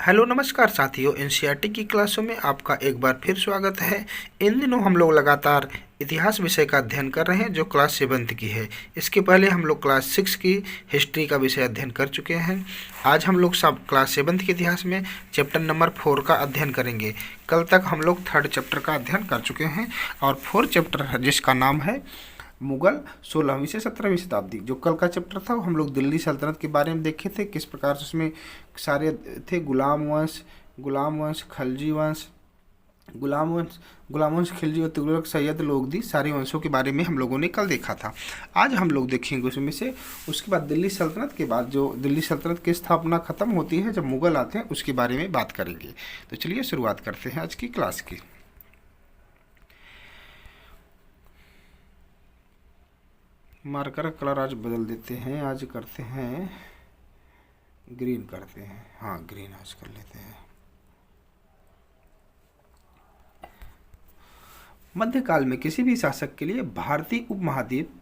Hello नमस्कार साथियों, NCERT की क्लासों में आपका एक बार फिर स्वागत है। इन दिनों हम लोग लगातार इतिहास विषय का अध्ययन कर रहे हैं जो क्लास 7 की है। इसके पहले हम लोग क्लास 6 की हिस्ट्री का विषय अध्ययन कर चुके हैं। आज हम लोग सब क्लास 7 के इतिहास में चैप्टर नंबर 4 का अध्ययन करेंगे। कल तक हम लोग 3rd चैप्टर का अध्ययन कर चुके हैं और 4th चैप्टर है जिसका नाम है मुगल 16वीं से 17वीं शताब्दी। जो कल का चैप्टर था वो हम लोग दिल्ली सल्तनत के बारे में देखे थे, किस प्रकार से उसमें सारे थे गुलाम वंश, खलजी वंश, गुलाम वंश, खिलजी और तुगलक, सैयद, लोगदी, सारे वंशों के बारे में हम लोगों ने कल देखा था। आज हम लोग देखेंगे उसमें से उसके बाद दिल्ली सल्तनत के बाद जो दिल्ली सल्तनत की स्थापना खत्म होती है जब मुगल आते हैं उसके बारे में बात करेंगे। तो चलिए शुरुआत करते हैं आज की क्लास की। मार्कर का कलर आज बदल देते हैं, आज करते हैं ग्रीन, करते हैं, हाँ ग्रीन आज कर लेते हैं। मध्यकाल में किसी भी शासक के लिए भारतीय उपमहाद्वीप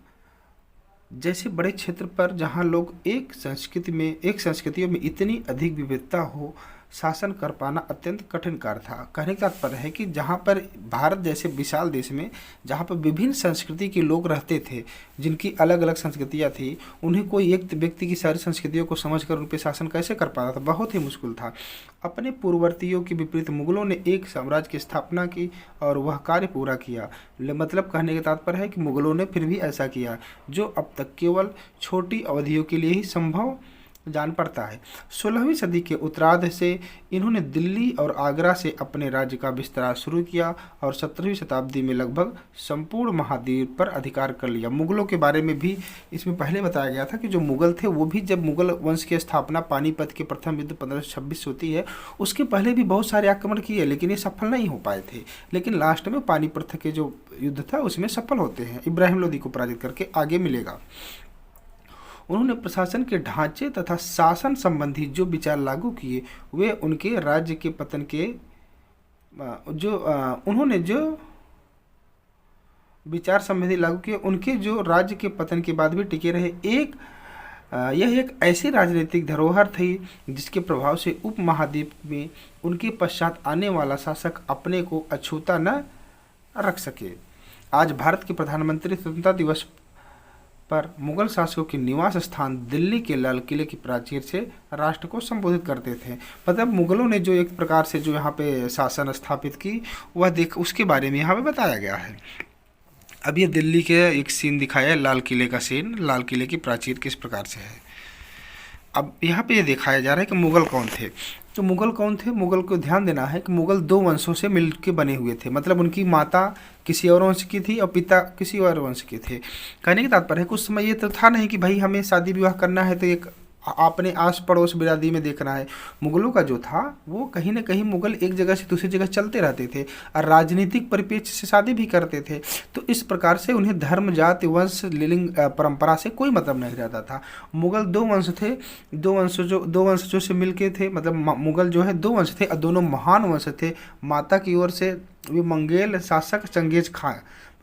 जैसे बड़े क्षेत्र पर जहाँ लोग एक संस्कृतियों में इतनी अधिक विविधता हो, शासन कर पाना अत्यंत कठिन कार्य था। कहने का तात्पर्य है कि जहाँ पर भारत जैसे विशाल देश में जहाँ पर विभिन्न संस्कृति के लोग रहते थे, जिनकी अलग अलग संस्कृतियाँ थी, उन्हें कोई एक व्यक्ति की सारी संस्कृतियों को समझकर उन पर शासन कैसे कर पाता था, बहुत ही मुश्किल था। अपने पूर्ववर्तियों के विपरीत मुगलों ने एक साम्राज्य की स्थापना की और वह कार्य पूरा किया। मतलब कहने का तात्पर्य है कि मुगलों ने फिर भी ऐसा किया जो अब तक केवल छोटी अवधियों के लिए ही संभव जान पड़ता है। 16वीं सदी के उत्तरार्ध से इन्होंने दिल्ली और आगरा से अपने राज्य का विस्तार शुरू किया और 17वीं शताब्दी में लगभग संपूर्ण महाद्वीप पर अधिकार कर लिया। मुगलों के बारे में भी इसमें पहले बताया गया था कि जो मुगल थे वो भी, जब मुगल वंश की स्थापना पानीपत के प्रथम युद्ध 1526 होती है, उसके पहले भी बहुत सारे आक्रमण किए लेकिन ये सफल नहीं हो पाए थे। लेकिन लास्ट में पानीपत के जो युद्ध था उसमें सफल होते हैं, इब्राहिम लोदी को पराजित करके। आगे मिलेगा। उन्होंने प्रशासन के ढांचे तथा शासन संबंधी जो विचार लागू किए वे उनके राज्य के पतन के उन्होंने जो विचार संबंधी लागू किए उनके जो राज्य के पतन के बाद भी टिके रहे। यह एक ऐसी राजनीतिक धरोहर थी जिसके प्रभाव से उपमहाद्वीप में उनके पश्चात आने वाला शासक अपने को अछूता न रख सके। आज भारत के प्रधानमंत्री स्वतंत्रता दिवस पर मुगल शासकों के निवास स्थान दिल्ली के लाल किले की प्राचीर से राष्ट्र को संबोधित करते थे। मतलब मुगलों ने जो एक प्रकार से जो यहाँ पे शासन स्थापित की वह उसके बारे में यहाँ पे बताया गया है। अब ये दिल्ली के एक सीन दिखाया है, लाल किले का सीन, लाल किले की प्राचीर किस प्रकार से है। अब यहाँ पे ये दिखाया जा रहा है कि मुगल कौन थे। तो मुगल कौन थे, मुगल को ध्यान देना है कि मुगल 2 वंशों से मिलकर बने हुए थे। मतलब उनकी माता किसी और वंश की थी और पिता किसी और वंश के थे। कहने का तात्पर्य है कुछ समय ये तो था नहीं कि भाई हमें शादी विवाह करना है तो एक अपने आस पड़ोस बिरादरी में देखना है। मुगलों का जो था वो कहीं ना कहीं मुगल एक जगह से दूसरी जगह चलते रहते थे और राजनीतिक परिप्रेक्ष्य से शादी भी करते थे। तो इस प्रकार से उन्हें धर्म, जाति, वंश, लिंग, परंपरा से कोई मतलब नहीं रहता था। मुगल 2 वंश थे, 2 वंशजों से मिलके थे। मतलब मुगल जो है 2 वंश थे और दोनों महान वंश थे। माता की ओर से वे मंगेल शासक चंगेज खां,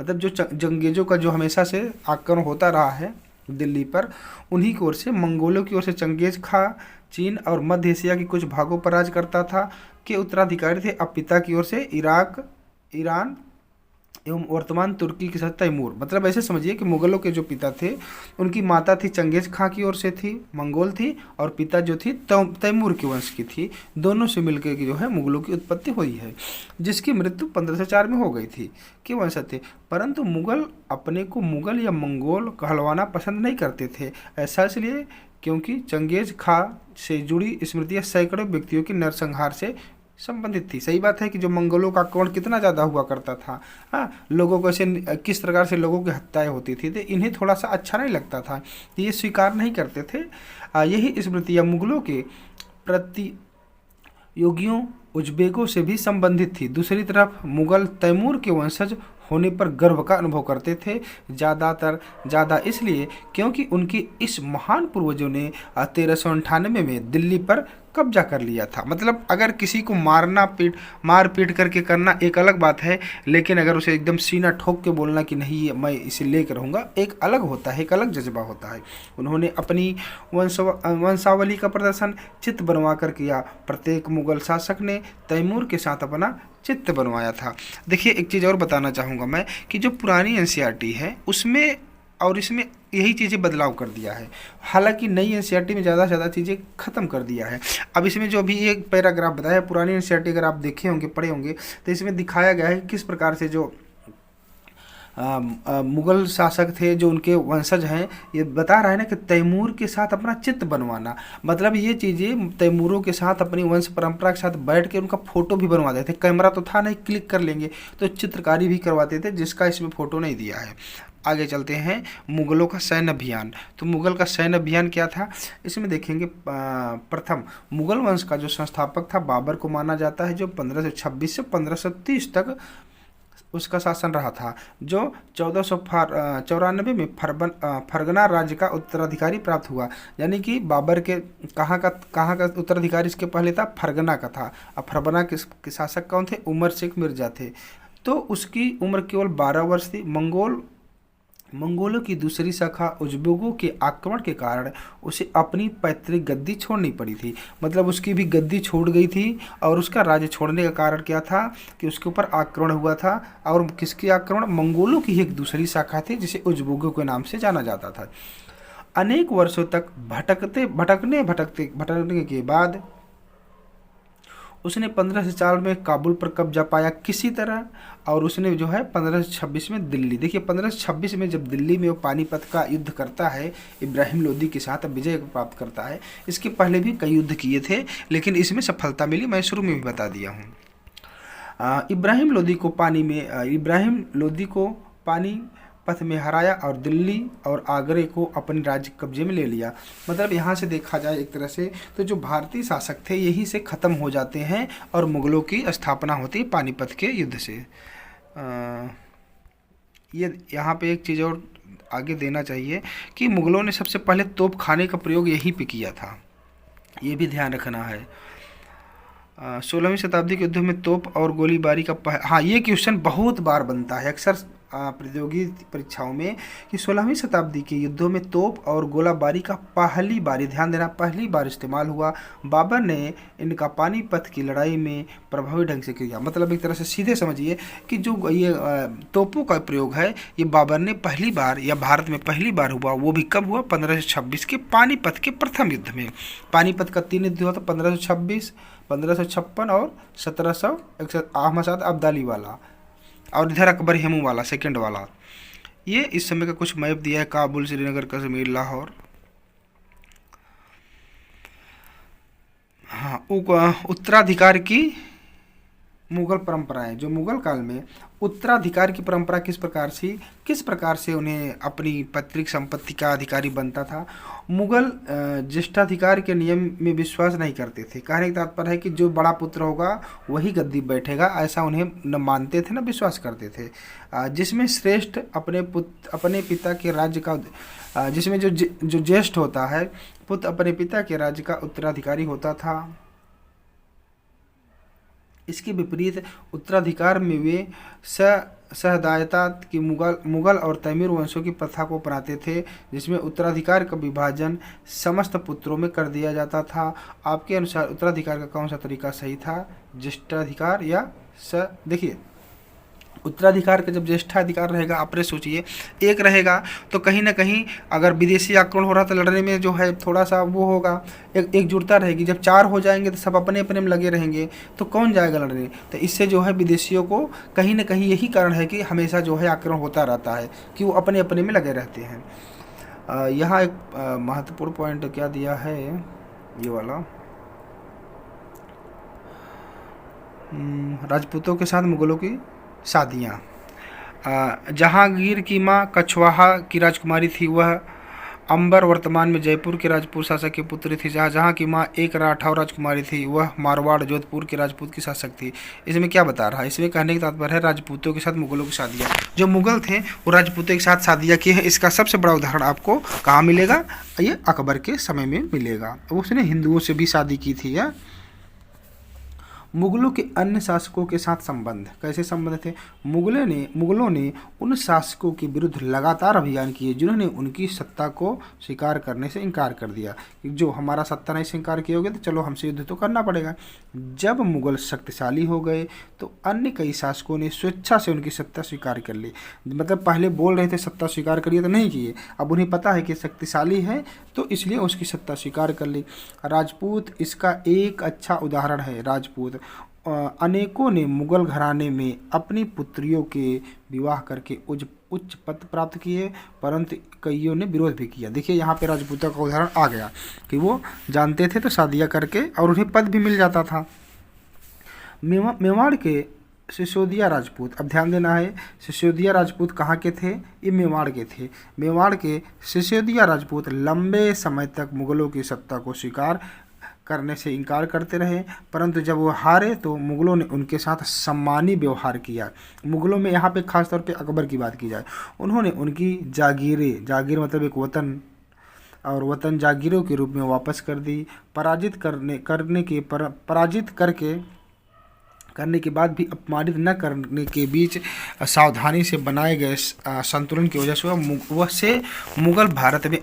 मतलब जो जंगेजों का जो हमेशा से आक्रमण होता रहा है दिल्ली पर, उन्हीं की ओर से, मंगोलों की ओर से चंगेज खां चीन और मध्य एशिया के कुछ भागों पर राज करता था के उत्तराधिकारी थे। अब पिता की ओर से इराक, ईरान एवं वर्तमान तुर्की के साथ तैमूर। मतलब ऐसे समझिए कि मुगलों के जो पिता थे उनकी माता थी चंगेज खां की ओर से थी, मंगोल थी, और पिता जो थी तैमूर के वंश की थी। दोनों से मिलकर की जो है मुगलों की उत्पत्ति हुई है, जिसकी मृत्यु 1504 में हो गई थी। के वंश थे, परंतु मुगल अपने को मुगल या मंगोल कहलवाना पसंद नहीं करते थे। ऐसा इसलिए क्योंकि चंगेज खां से जुड़ी स्मृतियाँ सैकड़ों व्यक्तियों के नरसंहार से संबंधित थी। सही बात है कि जो मंगोलों का आक्रमण कितना ज़्यादा हुआ करता था, हाँ, लोगों को ऐसे किस प्रकार से लोगों की हत्याएं होती थी, तो इन्हें थोड़ा सा अच्छा नहीं लगता था, तो ये स्वीकार नहीं करते थे। यही स्मृतियाँ मुगलों के प्रतियोगियों उज्बेकों से भी संबंधित थी। दूसरी तरफ मुगल तैमूर के वंशज होने पर गर्व का अनुभव करते थे। ज़्यादा इसलिए क्योंकि उनके इस महान पूर्वजों ने 1398 में दिल्ली पर कब्जा कर लिया था। मतलब अगर किसी को मार पीट करके करना एक अलग बात है, लेकिन अगर उसे एकदम सीना ठोक के बोलना कि नहीं ये मैं इसे लेकर रहूँगा, एक अलग होता है, एक अलग जज्बा होता है। उन्होंने अपनी वंशावली का प्रदर्शन चित्र बनवा कर किया। प्रत्येक मुगल शासक ने तैमूर के साथ अपना चित्र बनवाया था। देखिए एक चीज़ और बताना चाहूँगा मैं कि जो पुरानी एनसीईआरटी है उसमें और इसमें यही चीज़ें बदलाव कर दिया है। हालांकि नई एनसीईआरटी में ज़्यादा से ज़्यादा चीज़ें ख़त्म कर दिया है। अब इसमें जो अभी एक पैराग्राफ बताया, पुरानी एनसीईआरटी अगर आप देखे होंगे, पढ़े होंगे, तो इसमें दिखाया गया है कि किस प्रकार से जो मुगल शासक थे, जो उनके वंशज हैं, ये बता रहा है ना कि तैमूर के साथ अपना चित्र बनवाना। मतलब ये चीज़ें तैमूरों के साथ अपनी वंश परंपरा के साथ बैठ के उनका फ़ोटो भी बनवाते थे। कैमरा तो था नहीं, क्लिक कर लेंगे, तो चित्रकारी भी करवाते थे, जिसका इसमें फ़ोटो नहीं दिया है। आगे चलते हैं, मुगलों का सैन्य अभियान। तो मुगल का सैन्य अभियान क्या था, इसमें देखेंगे। प्रथम मुगल वंश का जो संस्थापक था बाबर को माना जाता है, जो 1526 से 1530 तक उसका शासन रहा था, जो 1494 में फरगना राज्य का उत्तराधिकारी प्राप्त हुआ। यानी कि बाबर के कहाँ का उत्तराधिकारी इसके पहले था, फरगना का था। अब फरगना के शासक कौन थे, उमर शेख मिर्जा थे। तो उसकी उम्र केवल 12 वर्ष थी। मंगोलों की दूसरी शाखा उज़्बेकों के आक्रमण के कारण उसे अपनी पैतृक गद्दी छोड़नी पड़ी थी। मतलब उसकी भी गद्दी छोड़ गई थी, और उसका राज्य छोड़ने का कारण क्या था कि उसके ऊपर आक्रमण हुआ था। और किसकी आक्रमण, मंगोलों की एक दूसरी शाखा थी जिसे उज़्बेकों के नाम से जाना जाता था। अनेक वर्षों तक भटकने के बाद उसने 1504 में काबुल पर कब्जा पाया किसी तरह, और उसने जो है 1526 में दिल्ली, देखिए 1526 में जब दिल्ली में वो पानीपत का युद्ध करता है, इब्राहिम लोदी के साथ विजय प्राप्त करता है। इसके पहले भी कई युद्ध किए थे, लेकिन इसमें सफलता मिली, मैं शुरू में भी बता दिया हूँ। इब्राहिम लोदी को पानीपत में हराया और दिल्ली और आगरे को अपने राज्य कब्जे में ले लिया। मतलब यहाँ से देखा जाए एक तरह से तो जो भारतीय शासक थे यहीं से ख़त्म हो जाते हैं, और मुग़लों की स्थापना होती है पानीपत के युद्ध से। ये यहाँ पे एक चीज़ और आगे देना चाहिए कि मुग़लों ने सबसे पहले तोप खाने का प्रयोग यहीं पे किया था, ये भी ध्यान रखना है। 16वीं शताब्दी के युद्ध में तोप और गोलीबारी का हाँ, ये क्वेश्चन बहुत बार बनता है अक्सर प्रतियोगी परीक्षाओं में कि 16वीं शताब्दी के युद्धों में तोप और गोलाबारी का पहली बार, ध्यान देना, पहली बार इस्तेमाल हुआ। बाबर ने इनका पानीपत की लड़ाई में प्रभावी ढंग से किया। मतलब एक तरह से सीधे समझिए कि जो ये तोपों का प्रयोग है, ये बाबर ने पहली बार या भारत में पहली बार हुआ। वो भी कब हुआ, 1526 के पानीपत के प्रथम युद्ध में। पानीपत का 3 युद्ध हुआ था, 1526, 1556 और 1761, अहमद शाह अब्दाली वाला, और इधर अकबर हेमू वाला सेकंड वाला। ये इस समय का कुछ मैप दिया है, काबुल, श्रीनगर, कश्मीर, लाहौर। हाँ, उत्तराधिकार की मुगल परंपराएं, जो मुगल काल में उत्तराधिकार की परंपरा किस प्रकार से उन्हें अपनी पैतृक संपत्ति का अधिकारी बनता था। मुगल ज्येष्ठाधिकार के नियम में विश्वास नहीं करते थे। कहने का तात्पर्य है कि जो बड़ा पुत्र होगा वही गद्दी बैठेगा, ऐसा उन्हें न मानते थे न विश्वास करते थे। जिसमें श्रेष्ठ अपने पिता के राज्य का, जिसमें जो ज्येष्ठ होता है पुत्र अपने पिता के राज्य का उत्तराधिकारी होता था। इसके विपरीत उत्तराधिकार में वे सहदायता की मुगल और तैमूर वंशों की प्रथा को अपनाते थे, जिसमें उत्तराधिकार का विभाजन समस्त पुत्रों में कर दिया जाता था। आपके अनुसार उत्तराधिकार का कौन सा तरीका सही था, ज्येष्ठाधिकार या देखिए उत्तराधिकार का जब ज्येष्ठाधिकार रहेगा, आपने सोचिए एक रहेगा तो कहीं ना कहीं अगर विदेशी आक्रमण हो रहा तो लड़ने में जो है थोड़ा सा वो होगा, एकजुटता रहेगी। जब 4 हो जाएंगे तो सब अपने अपने में लगे रहेंगे, तो कौन जाएगा लड़ने। तो इससे जो है विदेशियों को कहीं ना कहीं यही कारण है कि हमेशा जो है आक्रमण होता रहता है, कि वो अपने अपने में लगे रहते हैं। यहाँ एक महत्वपूर्ण पॉइंट क्या दिया है, ये वाला, राजपूतों के साथ मुगलों की शादियाँ। जहांगीर की माँ कछवाहा की राजकुमारी थी, वह अंबर वर्तमान में जयपुर के राजपूत शासक की पुत्री थी। शाहजहां की मां एक राठौर राजकुमारी थी, वह मारवाड़ जोधपुर के राजपूत की शासक थी। इसमें क्या बता रहा है? इसमें कहने की तात्पर्य है राजपूतों के साथ मुगलों की शादियाँ। जो मुगल थे वो राजपूतों के साथ शादियाँ की हैं। इसका सबसे बड़ा उदाहरण आपको कहाँ मिलेगा? ये अकबर के समय में मिलेगा। उसने हिंदुओं से भी शादी की थी। मुगलों के अन्य शासकों के साथ संबंध, कैसे संबंध थे? मुगलों ने उन शासकों के विरुद्ध लगातार अभियान किए जिन्होंने उनकी सत्ता को स्वीकार करने से इनकार कर दिया कि जो हमारा सत्ता नहीं स्वीकार किए तो चलो हमसे युद्ध तो करना पड़ेगा। जब मुगल शक्तिशाली हो गए तो अन्य कई शासकों ने स्वेच्छा से उनकी सत्ता स्वीकार कर ली। मतलब पहले बोल रहे थे सत्ता स्वीकार करिए तो नहीं किए, अब उन्हें पता है कि शक्तिशाली है तो इसलिए उसकी सत्ता स्वीकार कर ली। राजपूत इसका एक अच्छा उदाहरण है। राजपूत अनेकों ने मुगल घराने में अपनी पुत्रियों के विवाह करके उच्च पद प्राप्त किए, परंतु कईयों ने विरोध भी किया। देखिए यहाँ पे राजपूतों का उदाहरण आ गया कि वो जानते थे तो शादियाँ करके और उन्हें पद भी मिल जाता था। मेवाड़ के सिसोदिया राजपूत, अब ध्यान देना है, सिसोदिया राजपूत कहाँ के थे? ये मेवाड़ के थे। मेवाड़ के सिसोदिया राजपूत लंबे समय तक मुगलों की सत्ता को स्वीकार करने से इनकार करते रहे, परंतु जब वो हारे तो मुगलों ने उनके साथ सम्मानी व्यवहार किया। मुगलों में यहाँ पे खास तौर पे अकबर की बात की जाए, उन्होंने उनकी जागीरें, जागीर मतलब एक वतन, और वतन जागीरों के रूप में वापस कर दी। पराजित करने के बाद भी अपमानित न करने के बीच सावधानी से बनाए गए संतुलन की वजह से मुगल भारत में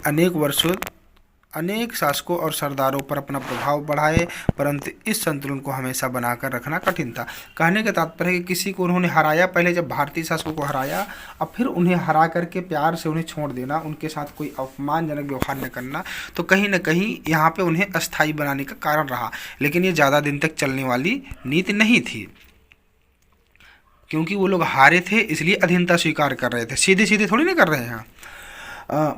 अनेक शासकों और सरदारों पर अपना प्रभाव बढ़ाए, परंतु इस संतुलन को हमेशा बनाकर रखना कठिन था। कहने का तात्पर्य है कि किसी को उन्होंने हराया, पहले जब भारतीय शासकों को हराया, अब फिर उन्हें हरा करके प्यार से उन्हें छोड़ देना, उनके साथ कोई अपमानजनक व्यवहार न करना, तो कहीं न कहीं यहाँ पे उन्हें अस्थायी बनाने का कारण रहा। लेकिन ये ज़्यादा दिन तक चलने वाली नीति नहीं थी, क्योंकि वो लोग हारे थे इसलिए अधीनता स्वीकार कर रहे थे, सीधे सीधे थोड़ी ना कर रहे हैं।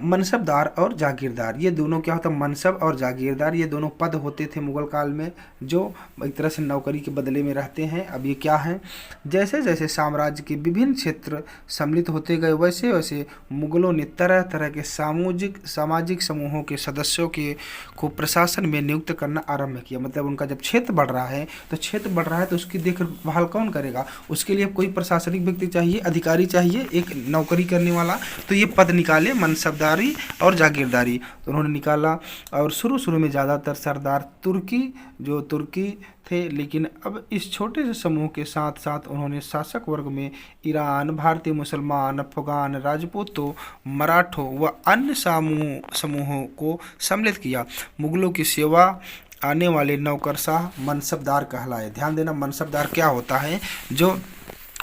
मनसबदार और जागीरदार, ये दोनों क्या होता है? मनसब और जागीरदार ये दोनों पद होते थे मुगल काल में, जो एक तरह से नौकरी के बदले में रहते हैं। अब ये क्या है? जैसे जैसे साम्राज्य के विभिन्न क्षेत्र सम्मिलित होते गए वैसे वैसे मुगलों ने तरह तरह के सामाजिक समूहों के सदस्यों को प्रशासन में नियुक्त करना आरंभ किया। मतलब उनका जब क्षेत्र बढ़ रहा है तो उसकी देखभाल कौन करेगा? उसके लिए कोई प्रशासनिक व्यक्ति चाहिए, अधिकारी चाहिए, एक नौकरी करने वाला। तो ये पद निकाले, मनसबदारी और जागीरदारी, तो उन्होंने निकाला। और शुरू में ज़्यादातर सरदार तुर्की थे, लेकिन अब इस छोटे से समूह के साथ साथ उन्होंने शासक वर्ग में ईरान, भारतीय मुसलमान, अफगान, राजपूतों, मराठों व अन्य समूहों को सम्मिलित किया। मुगलों की सेवा आने वाले नौकरशाह मनसबदार कहलाए। ध्यान देना, मनसबदार क्या होता है? जो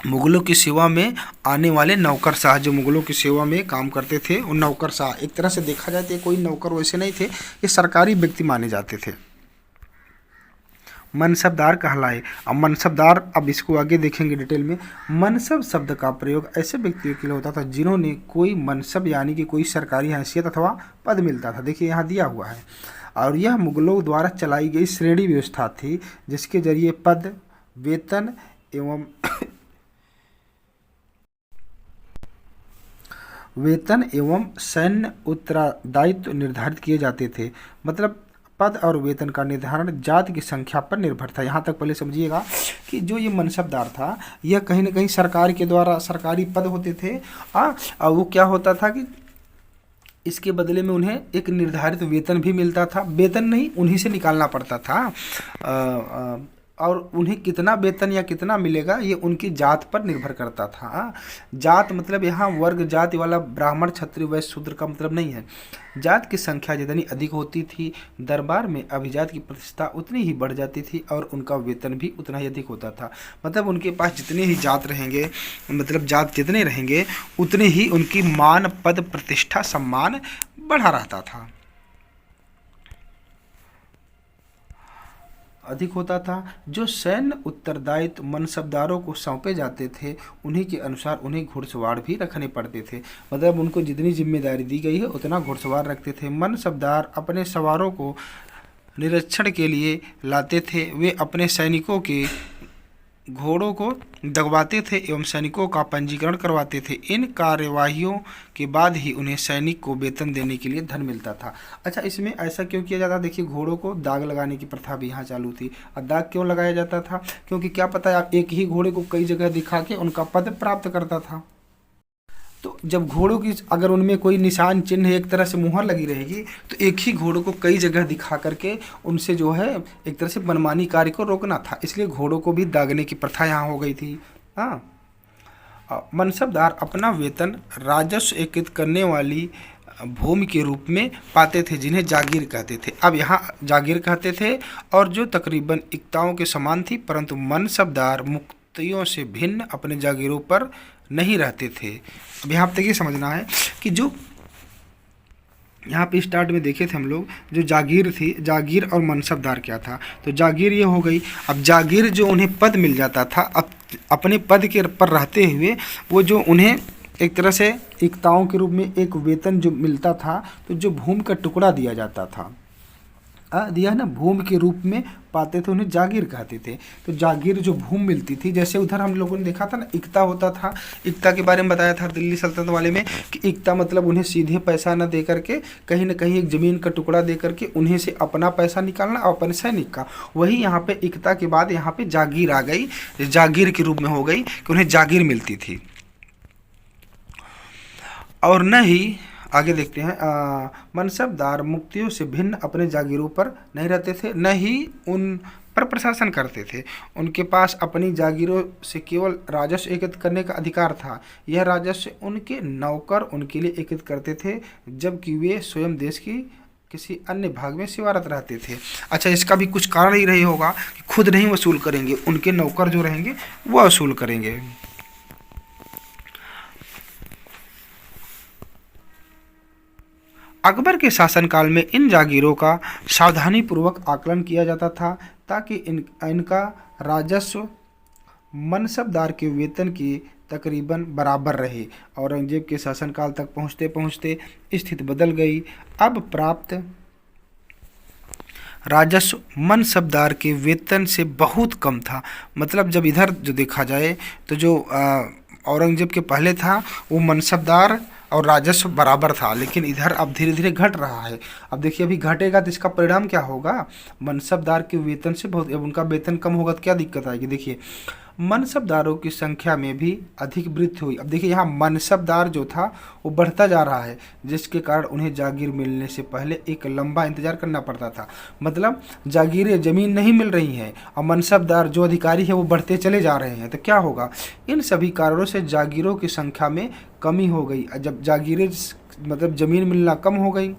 मुगलों की सेवा में आने वाले नौकरशाह, जो मुगलों की सेवा में काम करते थे, उन नौकरशाह, एक तरह से देखा जाए तो कोई नौकर वैसे नहीं थे, ये सरकारी व्यक्ति माने जाते थे, मनसबदार कहलाए। अब मनसबदार, अब इसको आगे देखेंगे डिटेल में। मनसब शब्द का प्रयोग ऐसे व्यक्तियों के लिए होता था जिन्होंने कोई मनसब यानी कि कोई सरकारी हैसियत अथवा पद मिलता था। देखिए यहाँ दिया हुआ है, और यह मुगलों द्वारा चलाई गई श्रेणी व्यवस्था थी जिसके जरिए पद, वेतन एवं सैन्य उत्तरदायित्व निर्धारित किए जाते थे। मतलब पद और वेतन का निर्धारण जाति की संख्या पर निर्भर था। यहाँ तक पहले समझिएगा कि जो ये मनसबदार था, यह कहीं ना कहीं सरकार के द्वारा सरकारी पद होते थे। और वो क्या होता था कि इसके बदले में उन्हें एक निर्धारित वेतन भी मिलता था। वेतन नहीं, उन्हीं से निकालना पड़ता था। और उन्हें कितना वेतन या कितना मिलेगा ये उनकी जात पर निर्भर करता था। जात मतलब यहाँ वर्ग जाति वाला ब्राह्मण, क्षत्रिय, वैश्य, शूद्र का मतलब नहीं है। जात की संख्या जितनी अधिक होती थी, दरबार में अभिजात की प्रतिष्ठा उतनी ही बढ़ जाती थी और उनका वेतन भी उतना ही अधिक होता था। मतलब उनके पास जितने ही जात रहेंगे, मतलब जात जितने रहेंगे, उतने ही उनकी मान, पद, प्रतिष्ठा, सम्मान बढ़ा रहता था, अधिक होता था। जो सैन्य उत्तरदायित्व मनसबदारों को सौंपे जाते थे, उन्हीं के अनुसार उन्हें घुड़सवार भी रखने पड़ते थे। मतलब उनको जितनी जिम्मेदारी दी गई है उतना घुड़सवार रखते थे। मनसबदार अपने सवारों को निरीक्षण के लिए लाते थे। वे अपने सैनिकों के घोड़ों को दगवाते थे एवं सैनिकों का पंजीकरण करवाते थे। इन कार्यवाहियों के बाद ही उन्हें सैनिक को वेतन देने के लिए धन मिलता था। अच्छा, इसमें ऐसा क्यों किया जाता? देखिए, घोड़ों को दाग लगाने की प्रथा भी यहाँ चालू थी। और दाग क्यों लगाया जाता था? क्योंकि क्या पता है, आप एक ही घोड़े को कई जगह दिखा के उनका पद प्राप्त करता था। तो जब घोड़ों की अगर उनमें कोई निशान चिन्ह एक तरह से मुहर लगी रहेगी, तो एक ही घोड़ों को कई जगह दिखा करके उनसे जो है एक तरह से मनमानी कार्य को रोकना था। इसलिए घोड़ों को भी दागने की प्रथा यहाँ हो गई थी। हाँ, मनसबदार अपना वेतन राजस्व एकत्रित करने वाली भूमि के रूप में पाते थे, जिन्हें जागीर कहते थे। अब यहाँ जागीर कहते थे, और जो तकरीबन इक्ताओं के समान थी, परंतु मनसबदार मुक्तियों से भिन्न अपने जागीरों पर नहीं रहते थे। अब यहाँ तक ये समझना है कि जो यहाँ पे स्टार्ट में देखे थे हम लोग, जो जागीर थी, जागीर और मनसबदार क्या था? तो जागीर ये हो गई। अब जागीर जो उन्हें पद मिल जाता था, अब अपने पद के पर रहते हुए वो जो उन्हें एक तरह से इक्ताओं के रूप में एक वेतन जो मिलता था, तो जो भूमि का टुकड़ा दिया जाता था, दिया है ना, भूमि के रूप में पाते थे, उन्हें जागीर कहते थे। तो जागीर जो भूमि मिलती थी, जैसे उधर हम लोगों ने देखा था ना, इक्ता होता था। इक्ता के बारे में बताया था दिल्ली सल्तनत वाले में कि इक्ता मतलब उन्हें सीधे पैसा न दे करके कहीं ना कहीं एक ज़मीन का टुकड़ा दे करके उन्हें से अपना पैसा निकालना और अपने सैनिक का। वही यहाँ पे इक्ता के बाद यहाँ पे जागीर आ गई, जागीर के रूप में हो गई कि उन्हें जागीर मिलती थी। और न ही आगे देखते हैं, मनसबदार मुक्तियों से भिन्न अपने जागीरों पर नहीं रहते थे, न ही उन पर प्रशासन करते थे। उनके पास अपनी जागीरों से केवल राजस्व एकत्रित करने का अधिकार था। यह राजस्व उनके नौकर उनके लिए एकत्रित करते थे, जबकि वे स्वयं देश की किसी अन्य भाग में सेवारत रहते थे। अच्छा, इसका भी कुछ कारण ही रही होगा कि खुद नहीं वसूल करेंगे, उनके नौकर जो रहेंगे वो वसूल करेंगे। अकबर के शासनकाल में इन जागीरों का सावधानीपूर्वक आकलन किया जाता था, ताकि इनका राजस्व मनसबदार के वेतन की तकरीबन बराबर रहे। औरंगजेब के शासनकाल तक पहुँचते पहुँचते स्थिति बदल गई। अब प्राप्त राजस्व मनसबदार के वेतन से बहुत कम था। मतलब जब इधर जो देखा जाए, तो जो औरंगजेब के पहले था वो मनसबदार और राजस्व बराबर था, लेकिन इधर अब धीरे धीरे घट रहा है। अब देखिए, अभी घटेगा तो इसका परिणाम क्या होगा? मनसबदार के वेतन से बहुत, अब उनका वेतन कम होगा तो क्या दिक्कत आएगी? देखिए, मनसबदारों की संख्या में भी अधिक वृद्धि हुई। अब देखिए, यहाँ मनसबदार जो था वो बढ़ता जा रहा है, जिसके कारण उन्हें जागीर मिलने से पहले एक लंबा इंतजार करना पड़ता था। मतलब जागीरें, ज़मीन नहीं मिल रही हैं और मनसबदार जो अधिकारी है वो बढ़ते चले जा रहे हैं, तो क्या होगा? इन सभी कारणों से जागीरों की संख्या में कमी हो गई। जब जागीरें मतलब ज़मीन मिलना कम हो गई,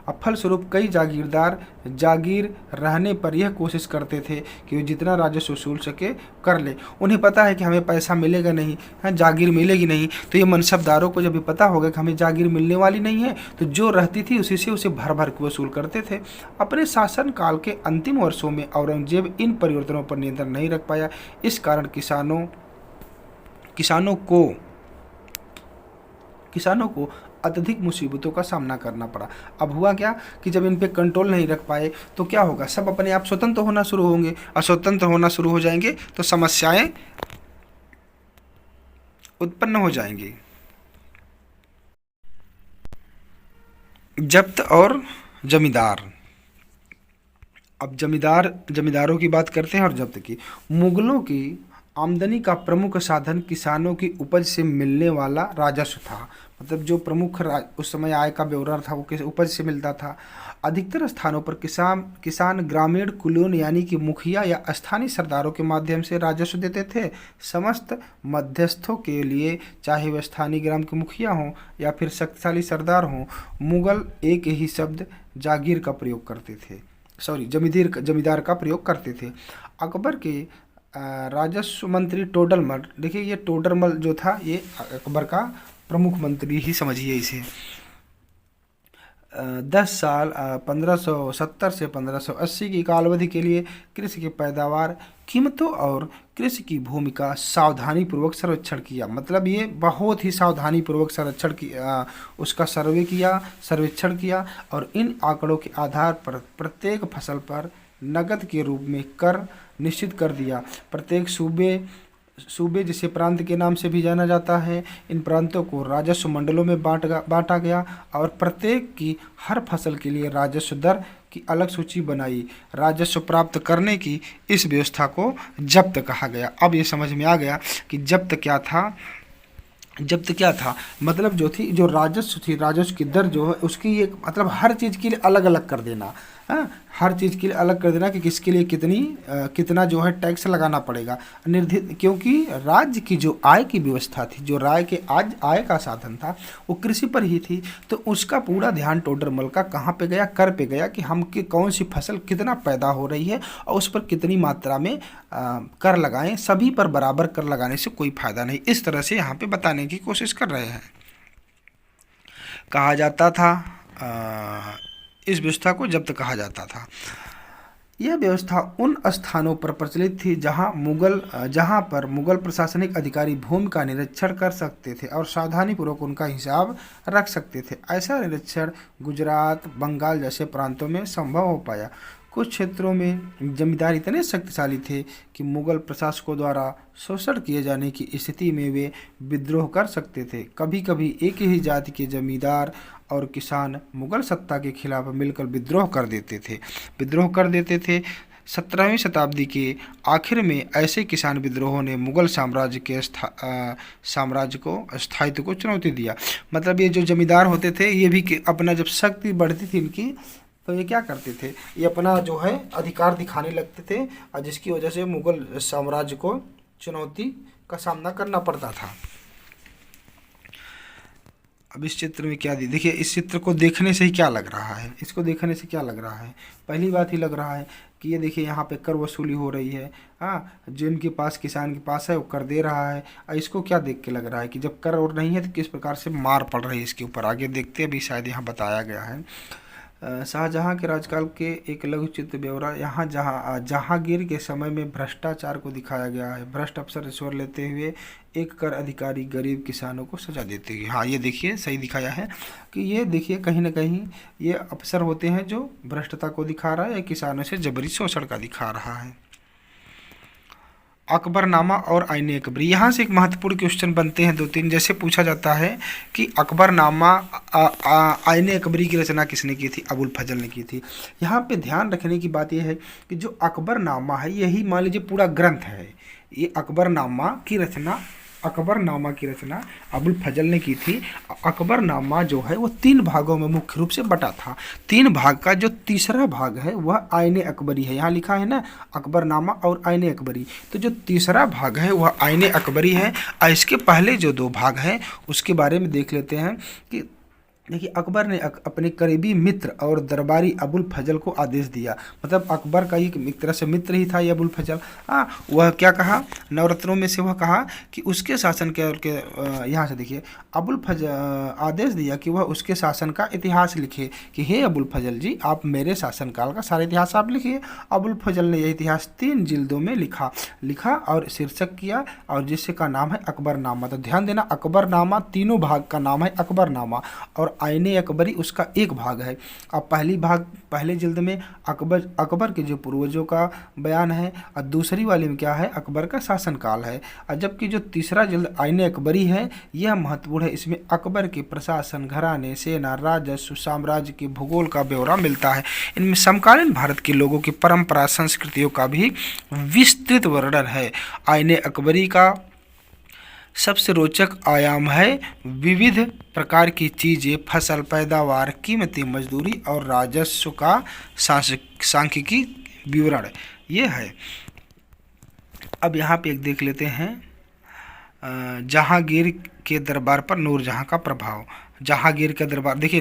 अब फलस्वरूप कई जागीरदार जागीर रहने पर यह कोशिश करते थे कि वे जितना राजस्व वसूल सके कर ले। उन्हें पता है कि हमें पैसा मिलेगा नहीं, जागीर मिलेगी नहीं, तो ये मनसबदारों को जब भी पता होगा कि हमें जागीर मिलने वाली नहीं है, तो जो रहती थी उसी से उसे भर भर के वसूल करते थे। अपने शासनकाल के अंतिम वर्षों में औरंगजेब इन परिवर्तनों पर नियंत्रण नहीं रख पाया। इस कारण किसानों को अत्यधिक मुसीबतों का सामना करना पड़ा। अब हुआ क्या कि जब इन पे कंट्रोल नहीं रख पाए तो क्या होगा? सब अपने आप स्वतंत्र होना शुरू होंगे, और स्वतंत्र होना शुरू हो जाएंगे तो समस्याएं उत्पन्न हो जाएंगी। जब्त और जमींदार। अब जमींदारों की बात करते हैं और जब्त की। मुगलों की आमदनी का प्रमुख साधन किसानों की उपज से मिलने वाला राजस्व था। मतलब जो प्रमुख उस समय आय का ब्यौरा था वो किस उपज से मिलता था। अधिकतर स्थानों पर किसान ग्रामीण कुलीन यानी कि मुखिया या स्थानीय सरदारों के माध्यम से राजस्व देते थे। समस्त मध्यस्थों के लिए, चाहे वे स्थानीय ग्राम के मुखिया हों या फिर शक्तिशाली सरदार हों, मुगल एक ही शब्द जागीर का प्रयोग करते थे, जमींदार का प्रयोग करते थे। अकबर के राजस्व मंत्री टोडरमल, देखिए ये टोडरमल जो था ये अकबर का प्रमुख मंत्री ही समझिए इसे। 10 साल 1570 से 1580 की कालावधि के लिए कृषि की पैदावार, कीमतों और कृषि की भूमिका सावधानीपूर्वक सर्वेक्षण किया। मतलब ये बहुत ही सावधानीपूर्वक उसका सर्वेक्षण किया और इन आंकड़ों के आधार पर प्रत्येक फसल पर नकद के रूप में कर निश्चित कर दिया। प्रत्येक सूबे जिसे प्रांत के नाम से भी जाना जाता है, इन प्रांतों को राजस्व मंडलों में बांटा गया और प्रत्येक की हर फसल के लिए राजस्व दर की अलग सूची बनाई। राजस्व प्राप्त करने की इस व्यवस्था को जब्त कहा गया। अब ये समझ में आ गया कि जब्त क्या था। जब्त क्या था मतलब जो राजस्व थी, राजस्व की दर जो है उसकी एक मतलब हर चीज़ के लिए अलग अलग कर देना। हाँ, हर चीज़ के लिए अलग कर देना कि किसके लिए कितना जो है टैक्स लगाना पड़ेगा निर्धारित, क्योंकि राज्य की जो आय की व्यवस्था थी, जो आय का साधन था वो कृषि पर ही थी। तो उसका पूरा ध्यान टोडरमल का कहाँ पे गया, कर पे गया कि हम कि कौन सी फसल कितना पैदा हो रही है और उस पर कितनी मात्रा में कर लगाएं। सभी पर बराबर कर लगाने से कोई फायदा नहीं, इस तरह से यहाँ पे बताने की कोशिश कर रहे हैं। कहा जाता था इस व्यवस्था को जब्त कहा जाता था। यह व्यवस्था उन स्थानों पर प्रचलित थी जहाँ पर मुगल प्रशासनिक अधिकारी भूमि का निरीक्षण कर सकते थे और सावधानी पूर्वक उनका हिसाब रख सकते थे। ऐसा निरीक्षण गुजरात, बंगाल जैसे प्रांतों में संभव हो पाया। कुछ क्षेत्रों में जमींदार इतने शक्तिशाली थे कि मुगल प्रशासकों द्वारा शोषण किए जाने की स्थिति में वे विद्रोह कर सकते थे। कभी कभी एक ही जाति के जमींदार और किसान मुगल सत्ता के खिलाफ मिलकर विद्रोह कर देते थे। 17वीं शताब्दी के आखिर में ऐसे किसान विद्रोहों ने मुगल साम्राज्य को स्थायित्व को चुनौती दिया। मतलब ये जो जमींदार होते थे ये भी अपना जब शक्ति बढ़ती थी इनकी, तो ये क्या करते थे, ये अपना जो है अधिकार दिखाने लगते थे और जिसकी वजह से मुगल साम्राज्य को चुनौती का सामना करना पड़ता था। अब इस चित्र में क्या देखिए, इस चित्र को देखने से ही क्या लग रहा है, इसको देखने से क्या लग रहा है, पहली बात ही लग रहा है कि ये देखिए यहाँ पे कर वसूली हो रही है। हाँ, जिनके पास किसान के पास है वो कर दे रहा है। और इसको क्या देख के लग रहा है कि जब कर और नहीं है तो किस प्रकार से मार पड़ रही है इसके ऊपर, आगे देखते हैं, अभी शायद यहाँ बताया गया है। शाहजहाँ के राजकाल के एक लघु चित्र ब्यौरा। यहाँ जहांगीर के समय में भ्रष्टाचार को दिखाया गया है। भ्रष्ट अफसर रिश्वत लेते हुए एक कर अधिकारी गरीब किसानों को सजा देते हैं। हाँ, ये देखिए सही दिखाया है कि ये देखिए कहीं ना कहीं ये अफसर होते हैं जो भ्रष्टता को दिखा रहा है या किसानों से जबरी शोषण का दिखा रहा है। अकबरनामा और आईने अकबरी, यहाँ से एक महत्वपूर्ण क्वेश्चन बनते हैं 2-3। जैसे पूछा जाता है कि अकबरनामा आईने अकबरी की रचना किसने की थी, अबुल फजल ने की थी। यहाँ पे ध्यान रखने की बात यह है कि जो अकबरनामा है यही मान लीजिए पूरा ग्रंथ है। ये अकबरनामा की रचना अबुल फजल ने की थी। अकबरनामा जो है वो 3 भागों में मुख्य रूप से बटा था। 3 भाग का जो तीसरा भाग है वह आईने अकबरी है। यहाँ लिखा है ना अकबरनामा और आईने अकबरी, तो जो तीसरा भाग है वह आईने अकबरी है। और इसके पहले जो 2 भाग हैं उसके बारे में देख लेते हैं कि देखिए अकबर ने अपने करीबी मित्र और दरबारी अबुल फजल को आदेश दिया। मतलब अकबर का एक तरह से मित्र ही था ये अबुल फजल। वह क्या कहा, नवरत्नों में से वह कहा कि उसके शासन के यहाँ से देखिए अबुल फजल आदेश दिया कि वह उसके शासन का इतिहास लिखे कि हे अबुल फजल जी, आप मेरे शासनकाल का सारा इतिहास आप लिखिए। अबुल फजल ने यह इतिहास 3 जिल्दों में लिखा और शीर्षक किया और जिससे का नाम है अकबरनामा। तो ध्यान देना अकबरनामा तीनों भाग का नाम है अकबरनामा और आईने अकबरी उसका एक भाग है। अब पहले जिल्द में अकबर के जो पूर्वजों का बयान है और दूसरी वाली में क्या है, अकबर का शासनकाल है। और जबकि जो तीसरा जिल्द आईने अकबरी है यह महत्वपूर्ण है। इसमें अकबर के प्रशासन, घराने, सेना, राजस्व, साम्राज्य के भूगोल का ब्यौरा मिलता है। इनमें समकालीन भारत के लोगों की परंपरा, संस्कृतियों का भी विस्तृत वर्णन है। आईने अकबरी का सबसे रोचक आयाम है विविध प्रकार की चीज़ें, फसल पैदावार, कीमती मजदूरी और राजस्व का सांख्यिकी विवरण ये है। अब यहाँ पे एक देख लेते हैं जहांगीर के दरबार पर नूरजहां का प्रभाव। जहांगीर का दरबार देखिए,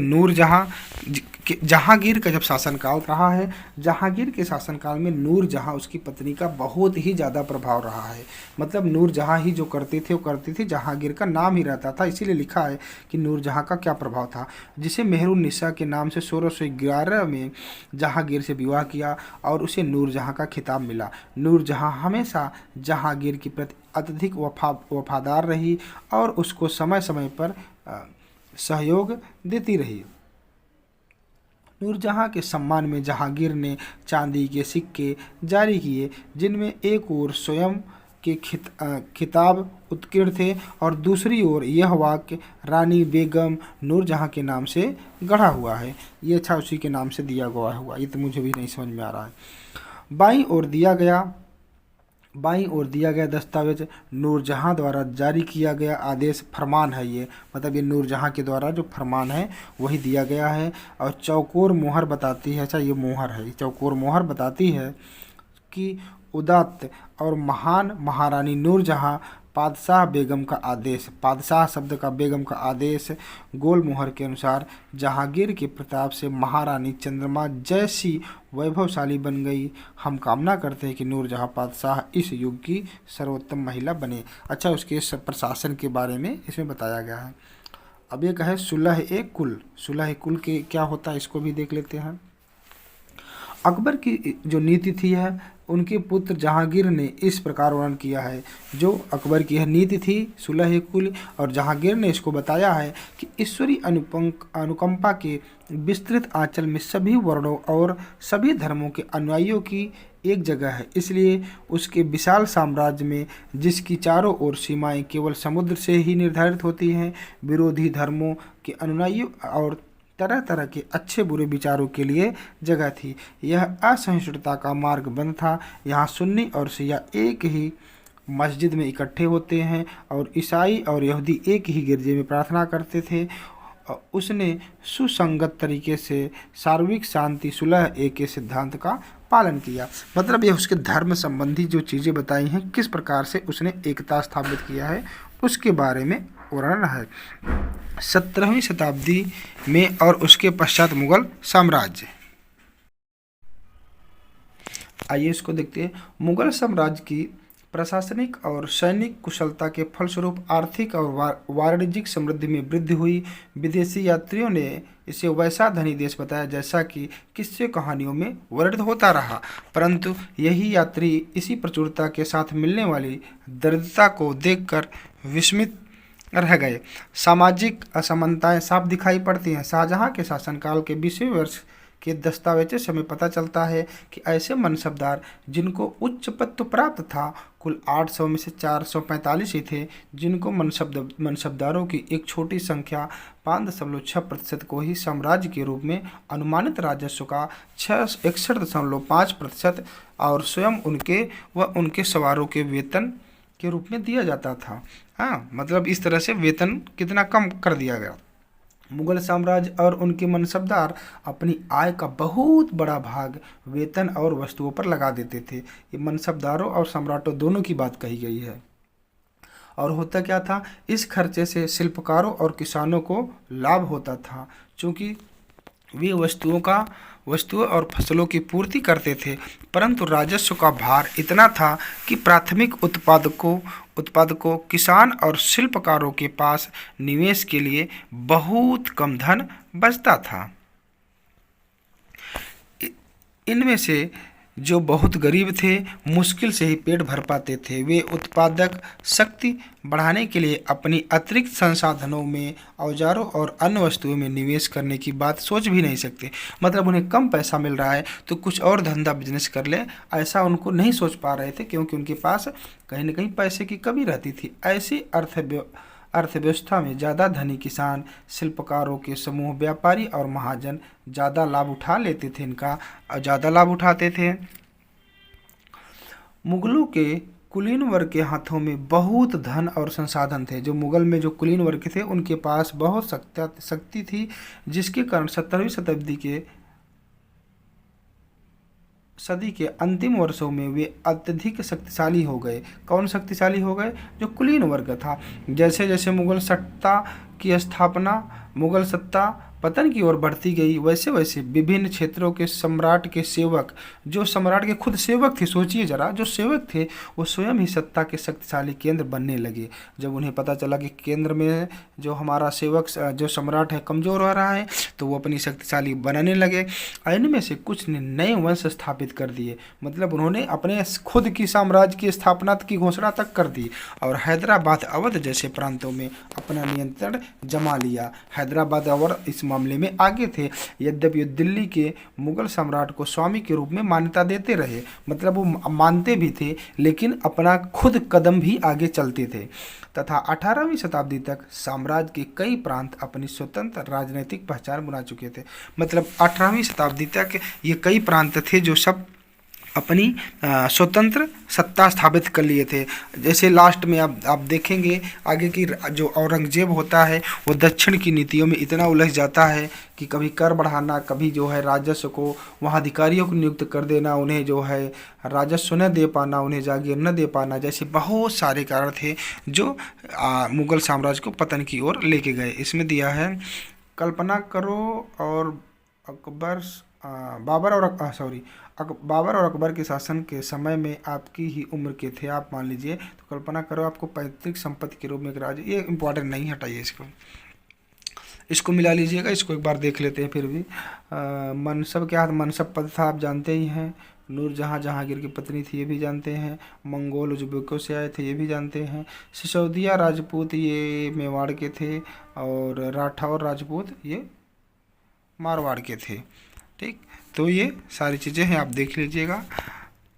जहांगीर का जब शासनकाल रहा है, जहांगीर के शासनकाल में नूरजहां उसकी पत्नी का बहुत ही ज़्यादा प्रभाव रहा है। मतलब नूरजहां ही जो करते थे वो करती थी, जहांगीर का नाम ही रहता था। इसीलिए लिखा है कि नूरजहां का क्या प्रभाव था, जिसे मेहरुन्निसा के नाम से 1611 में जहांगीर से विवाह किया और उसे नूरजहां का खिताब मिला। नूरजहां हमेशा जहांगीर के प्रति अत्यधिक वफादार रही और उसको समय समय पर सहयोग देती रही। नूरजहाँ के सम्मान में जहांगीर ने चांदी के सिक्के जारी किए, जिनमें एक ओर स्वयं के खिताब उत्कीर्ण थे और दूसरी ओर यह वाक्य रानी बेगम नूरजहाँ के नाम से गढ़ा हुआ है। ये अच्छा उसी के नाम से दिया गया हुआ, ये तो मुझे भी नहीं समझ में आ रहा है। बाईं ओर दिया गया दस्तावेज नूरजहाँ द्वारा जारी किया गया आदेश फरमान है। ये मतलब ये नूरजहाँ के द्वारा जो फरमान है वही दिया गया है। और चौकोर मोहर बताती है, अच्छा ये मोहर है, चौकोर मोहर बताती है कि उदात्त और महान महारानी नूरजहाँ पादशाह बेगम का आदेश, पादशाह शब्द का बेगम का आदेश गोल मोहर के अनुसार जहांगीर के प्रताप से महारानी चंद्रमा जैसी वैभवशाली बन गई। हम कामना करते हैं कि नूरजहाँ पादशाह इस युग की सर्वोत्तम महिला बने। अच्छा उसके प्रशासन के बारे में इसमें बताया गया है। अब एक है सुलह-ए-कुल। सुलह-ए-कुल के क्या होता है इसको भी देख लेते हैं। अकबर की जो नीति थी है उनके पुत्र जहांगीर ने इस प्रकार वर्णन किया है। जो अकबर की यह नीति थी सुलह-ए-कुल, और जहांगीर ने इसको बताया है कि ईश्वरी अनुकंपा के विस्तृत आंचल में सभी वर्णों और सभी धर्मों के अनुयायियों की एक जगह है। इसलिए उसके विशाल साम्राज्य में, जिसकी चारों ओर सीमाएं केवल समुद्र से ही निर्धारित होती हैं, विरोधी धर्मों के अनुयायियों और तरह तरह के अच्छे बुरे विचारों के लिए जगह थी। यह असहिष्णुता का मार्ग बंद था। यहाँ सुन्नी और शिया एक ही मस्जिद में इकट्ठे होते हैं और ईसाई और यहूदी एक ही गिरजे में प्रार्थना करते थे। उसने सुसंगत तरीके से सार्वत्रिक शांति सुलह के सिद्धांत का पालन किया। मतलब यह उसके धर्म संबंधी जो चीज़ें बताई हैं, किस प्रकार से उसने एकता स्थापित किया है उसके बारे में वर्णन है। 17वीं शताब्दी में और उसके पश्चात मुगल साम्राज्य। आइए इसको देखते हैं। मुगल साम्राज्य की प्रशासनिक और सैनिक कुशलता के फलस्वरूप आर्थिक और वाणिज्यिक समृद्धि में वृद्धि हुई। विदेशी यात्रियों ने इसे वैसा धनी देश बताया जैसा कि किस्से कहानियों में वर्णित होता रहा, परंतु यही यात्री इसी प्रचुरता के साथ मिलने वाली दरिद्रता को देखकर विस्मित रह गए। सामाजिक असमानताएं साफ दिखाई पड़ती हैं। शाहजहां के शासनकाल के 20वें वर्ष के दस्तावेज़ से हमें पता चलता है कि ऐसे मनसबदार जिनको उच्च पद तो प्राप्त था, कुल 800 में से 445 ही थे, जिनको मनसबदारों की एक छोटी संख्या 5.6% को ही साम्राज्य के रूप में अनुमानित राजस्व का 61.5% और स्वयं उनके व उनके सवारों के वेतन के रूप में दिया जाता था। हाँ, मतलब इस तरह से वेतन कितना कम कर दिया गया। मुगल साम्राज्य और उनके मनसबदार अपनी आय का बहुत बड़ा भाग वेतन और वस्तुओं पर लगा देते थे। ये मनसबदारों और सम्राटों दोनों की बात कही गई है। और होता क्या था, इस खर्चे से शिल्पकारों और किसानों को लाभ होता था, क्योंकि वे वस्तुओं और फसलों की पूर्ति करते थे। परंतु राजस्व का भार इतना था कि प्राथमिक उत्पादकों, किसान और शिल्पकारों के पास निवेश के लिए बहुत कम धन बचता था। इनमें से जो बहुत गरीब थे, मुश्किल से ही पेट भर पाते थे। वे उत्पादक शक्ति बढ़ाने के लिए अपनी अतिरिक्त संसाधनों में, औजारों और अन्य वस्तुओं में निवेश करने की बात सोच भी नहीं सकते। मतलब उन्हें कम पैसा मिल रहा है तो कुछ और धंधा बिजनेस कर ले, ऐसा उनको नहीं सोच पा रहे थे, क्योंकि उनके पास कहीं न कहीं पैसे की कमी रहती थी। ऐसी अर्थव्यवस्था में ज़्यादा धनी किसान, शिल्पकारों के समूह, व्यापारी और महाजन ज़्यादा लाभ उठा लेते थे, इनका ज़्यादा लाभ उठाते थे। मुगलों के कुलीन वर्ग के हाथों में बहुत धन और संसाधन थे। जो मुगल में जो कुलीन वर्ग थे उनके पास बहुत शक्ति थी, जिसके कारण 17वीं सदी के अंतिम वर्षों में वे अत्यधिक शक्तिशाली हो गए। कौन शक्तिशाली हो गए? जो कुलीन वर्ग था। जैसे जैसे मुगल सत्ता पतन की ओर बढ़ती गई, वैसे वैसे विभिन्न क्षेत्रों के सम्राट के सेवक, जो सम्राट के खुद सेवक थे, सोचिए जरा, जो सेवक थे वो स्वयं ही सत्ता के शक्तिशाली केंद्र बनने लगे। जब उन्हें पता चला कि केंद्र में जो हमारा सेवक, जो सम्राट है, कमज़ोर हो रहा है, तो वो अपनी शक्तिशाली बनाने लगे। इनमें से कुछ ने नए वंश स्थापित कर दिए। मतलब उन्होंने अपने खुद की साम्राज्य की स्थापना की घोषणा तक कर दी और हैदराबाद, अवध जैसे प्रांतों में अपना नियंत्रण जमा लिया। हैदराबाद और इस मामले में आगे थे। यद्यपि वे दिल्ली के मुगल सम्राट को स्वामी के रूप में मान्यता देते रहे, मतलब वो मानते भी थे लेकिन अपना खुद कदम भी आगे चलते थे, तथा 18वीं शताब्दी तक साम्राज्य के कई प्रांत अपनी स्वतंत्र राजनीतिक पहचान बना चुके थे। मतलब 18वीं शताब्दी तक ये कई प्रांत थे जो सब अपनी स्वतंत्र सत्ता स्थापित कर लिए थे। जैसे लास्ट में आप देखेंगे आगे की जो औरंगजेब होता है वो दक्षिण की नीतियों में इतना उलझ जाता है कि कभी कर बढ़ाना, कभी जो है राजस्व को वहाँ अधिकारियों को नियुक्त कर देना, उन्हें जो है राजस्व न दे पाना, उन्हें जागीर न दे पाना, जैसे बहुत सारे कारण थे जो मुगल साम्राज्य को पतन की ओर लेके गए। इसमें दिया है, कल्पना करो और बाबर और अकबर के शासन के समय में आपकी ही उम्र के थे आप, मान लीजिए, तो कल्पना करो आपको पैतृक संपत्ति के रूप में एक राज्य, ये इंपॉर्टेंट नहीं, हटाइए इसको मिला लीजिएगा, इसको एक बार देख लेते हैं। फिर भी मनसब क्या, मनसब पद था आप जानते ही हैं। नूरजहाँ जहांगीर की पत्नी थी ये भी जानते हैं। मंगोल उज़्बेकों से आए थे ये भी जानते हैं। सिसोदिया राजपूत ये मेवाड़ के थे, और राठौर राजपूत ये मारवाड़ के थे। ठीक, तो ये सारी चीज़ें हैं, आप देख लीजिएगा।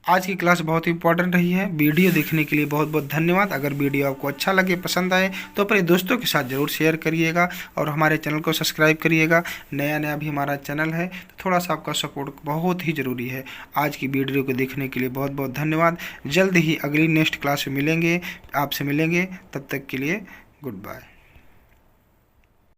आज की क्लास बहुत इंपॉर्टेंट रही है। वीडियो देखने के लिए बहुत बहुत धन्यवाद। अगर वीडियो आपको अच्छा लगे, पसंद आए, तो अपने दोस्तों के साथ ज़रूर शेयर करिएगा और हमारे चैनल को सब्सक्राइब करिएगा। नया भी हमारा चैनल है, तो थोड़ा सा आपका सपोर्ट बहुत ही ज़रूरी है। आज की वीडियो को देखने के लिए बहुत बहुत धन्यवाद। जल्द ही अगली नेक्स्ट क्लास में मिलेंगे, आपसे मिलेंगे, तब तक के लिए गुड बाय।